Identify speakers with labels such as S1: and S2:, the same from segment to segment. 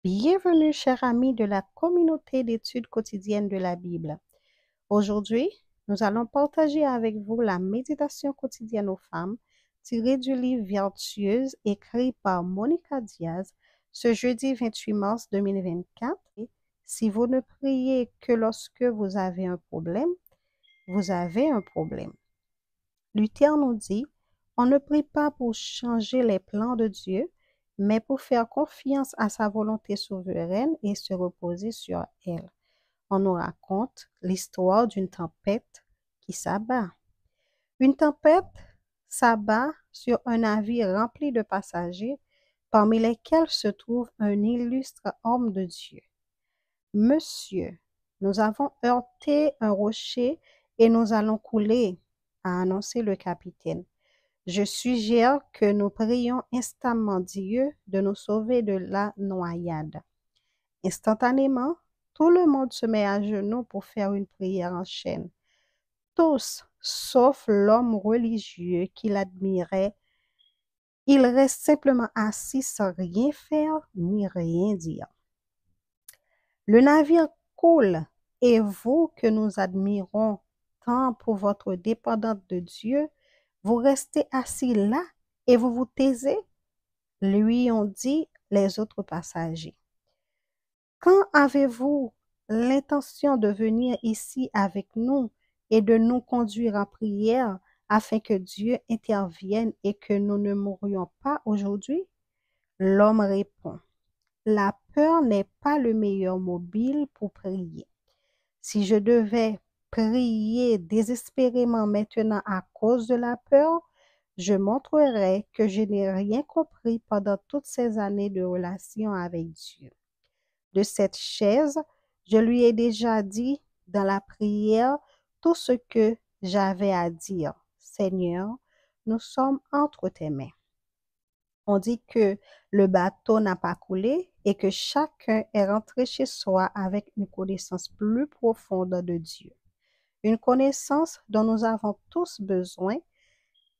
S1: Bienvenue, chers amis de la communauté d'études quotidiennes de la Bible. Aujourd'hui, nous allons partager avec vous la méditation quotidienne aux femmes tirée du livre Vertueuse écrit par Monica Diaz ce jeudi 28 mars 2024. Si vous ne priez que lorsque vous avez un problème, vous avez un problème. Luther nous dit, on ne prie pas pour changer les plans de Dieu, mais pour faire confiance à sa volonté souveraine et se reposer sur elle. On nous raconte l'histoire d'une tempête qui s'abat. Une tempête s'abat sur un navire rempli de passagers, parmi lesquels se trouve un illustre homme de Dieu. Monsieur, nous avons heurté un rocher et nous allons couler, a annoncé le capitaine. Je suggère que nous prions instamment Dieu de nous sauver de la noyade. Instantanément, tout le monde se met à genoux pour faire une prière en chaîne. Tous, sauf l'homme religieux qui l'admirait, il reste simplement assis sans rien faire ni rien dire. Le navire coule et vous que nous admirons tant pour votre dépendance de Dieu, vous restez assis là et vous vous taisez, lui ont dit les autres passagers. Quand avez-vous l'intention de venir ici avec nous et de nous conduire en prière afin que Dieu intervienne et que nous ne mourions pas aujourd'hui? L'homme répond, la peur n'est pas le meilleur mobile pour prier. Si je devais prier désespérément maintenant à cause de la peur, je montrerais que je n'ai rien compris pendant toutes ces années de relation avec Dieu. De cette chaise, je lui ai déjà dit dans la prière tout ce que j'avais à dire. Seigneur, nous sommes entre tes mains. On dit que le bateau n'a pas coulé et que chacun est rentré chez soi avec une connaissance plus profonde de Dieu. Une connaissance dont nous avons tous besoin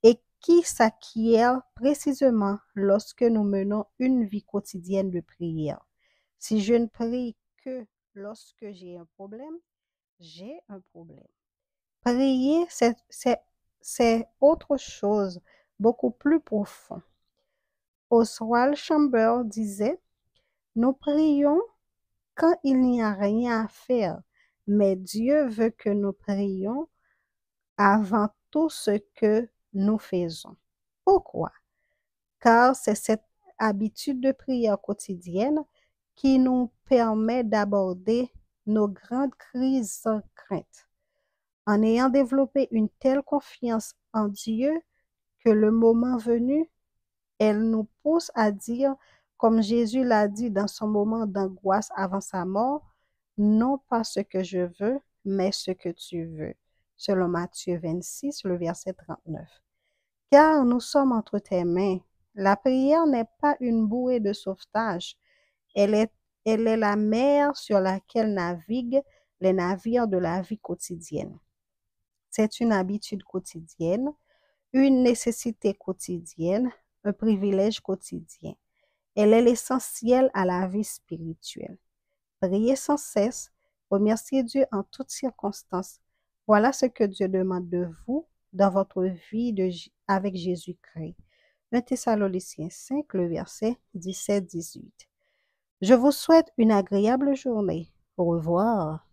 S1: et qui s'acquiert précisément lorsque nous menons une vie quotidienne de prière. Si je ne prie que lorsque j'ai un problème, j'ai un problème. Prier, c'est autre chose, beaucoup plus profond. Oswald Chambers disait, nous prions quand il n'y a rien à faire, mais Dieu veut que nous prions avant tout ce que nous faisons. Pourquoi? Car c'est cette habitude de prière quotidienne qui nous permet d'aborder nos grandes crises sans crainte. En ayant développé une telle confiance en Dieu que le moment venu, elle nous pousse à dire, comme Jésus l'a dit dans son moment d'angoisse avant sa mort, non pas ce que je veux, mais ce que tu veux. Selon Matthieu 26, le verset 39. Car nous sommes entre tes mains. La prière n'est pas une bouée de sauvetage. Elle est la mer sur laquelle naviguent les navires de la vie quotidienne. C'est une habitude quotidienne, une nécessité quotidienne, un privilège quotidien. Elle est l'essentiel à la vie spirituelle. Priez sans cesse, remerciez Dieu en toutes circonstances. Voilà ce que Dieu demande de vous dans votre vie avec Jésus-Christ. 1 Thessaloniciens 5, le verset 17-18. Je vous souhaite une agréable journée. Au revoir.